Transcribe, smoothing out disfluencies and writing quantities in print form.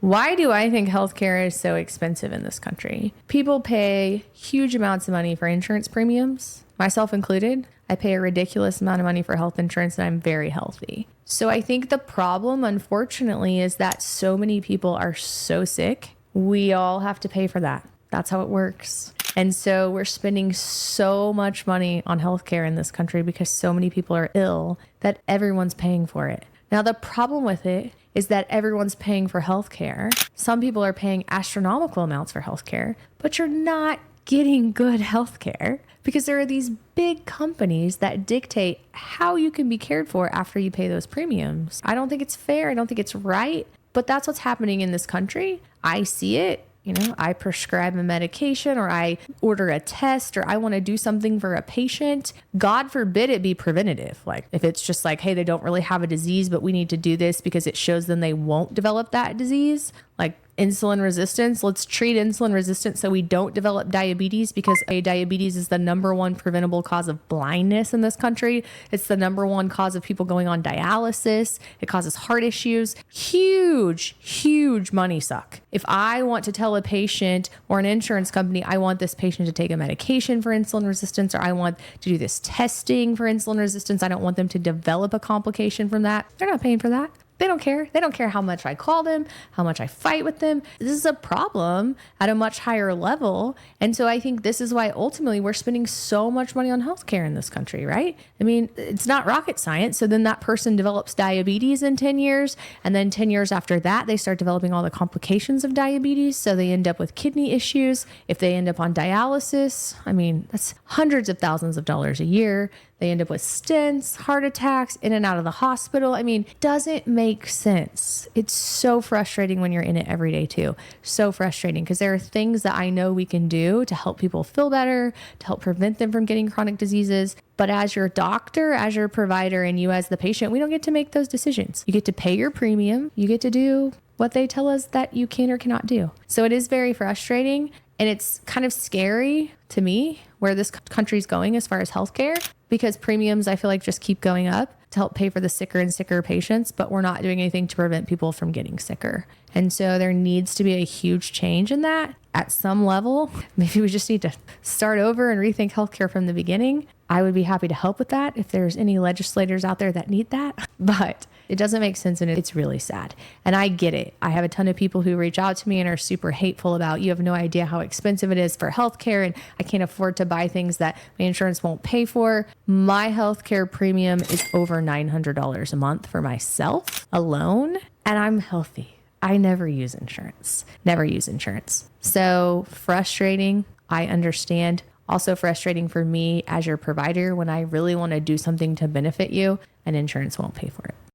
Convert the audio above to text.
Why do I think healthcare is so expensive in this country? People pay huge amounts of money for insurance premiums, myself included. I pay a ridiculous amount of money for health insurance and I'm very healthy. So I think the problem, unfortunately, is that so many people are so sick. We all have to pay for that. That's how it works. And so we're spending so much money on healthcare in this country because so many people are ill that everyone's paying for it. Now, the problem with it is that everyone's paying for healthcare. Some people are paying astronomical amounts for healthcare, but you're not getting good healthcare because there are these big companies that dictate how you can be cared for after you pay those premiums. I don't think it's fair. I don't think it's right, but that's what's happening in this country. I see it. You know, I prescribe a medication or I order a test or I want to do something for a patient. God forbid it be preventative. Like if it's just like, hey, they don't really have a disease, but we need to do this because it shows them they won't develop that disease. Like insulin resistance, let's treat insulin resistance so we don't develop diabetes because diabetes is the number one preventable cause of blindness in this country. It's the number one cause of people going on dialysis. It causes heart issues. Huge, huge money suck. If I want to tell a patient or an insurance company, I want this patient to take a medication for insulin resistance, or I want to do this testing for insulin resistance, I don't want them to develop a complication from that. They're not paying for that. They don't care. They don't care how much I call them, how much I fight with them. This is a problem at a much higher level. And so I think this is why ultimately we're spending so much money on healthcare in this country, right? I mean, it's not rocket science. So then that person develops diabetes in 10 years. And then 10 years after that, they start developing all the complications of diabetes. So they end up with kidney issues. If they end up on dialysis, I mean, that's hundreds of thousands of dollars a year. They end up with stents, heart attacks, in and out of the hospital. I mean, doesn't make sense. It's so frustrating when you're in it every day too. So frustrating because there are things that I know we can do to help people feel better, to help prevent them from getting chronic diseases. But as your doctor, as your provider, and you as the patient, we don't get to make those decisions. You get to pay your premium. You get to do what they tell us that you can or cannot do. So it is very frustrating. And it's kind of scary to me where this country's going as far as healthcare, because premiums, I feel like, just keep going up to help pay for the sicker and sicker patients, but we're not doing anything to prevent people from getting sicker. And so there needs to be a huge change in that at some level. Maybe we just need to start over and rethink healthcare from the beginning. I would be happy to help with that if there's any legislators out there that need that, but it doesn't make sense and it's really sad. And I get it. I have a ton of people who reach out to me and are super hateful about, you have no idea how expensive it is for healthcare and I can't afford to buy things that my insurance won't pay for. My healthcare premium is over $900 a month for myself alone, and I'm healthy. I never use insurance. So frustrating. I understand. Also frustrating for me as your provider when I really want to do something to benefit you and insurance won't pay for it.